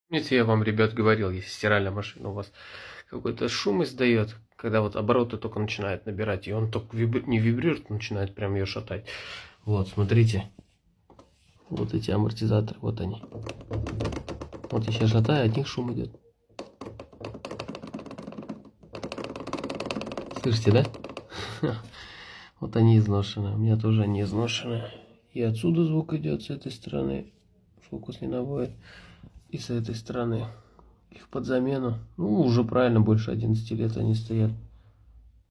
Помните, я вам, ребят, говорил, если стиральная машина у вас какой-то шум издает, когда вот обороты только начинает набирать, и он только не вибрирует, начинает прям ее шатать. Вот, смотрите. Вот эти амортизаторы, вот они. Вот я сейчас шатаю, от них шум идет. Слышите, да? Вот они изношены. У меня тоже они изношены. И отсюда звук идет с этой стороны. Фокус не наводит. И с этой стороны. Их под замену. Ну, уже правильно, больше 11 лет они стоят.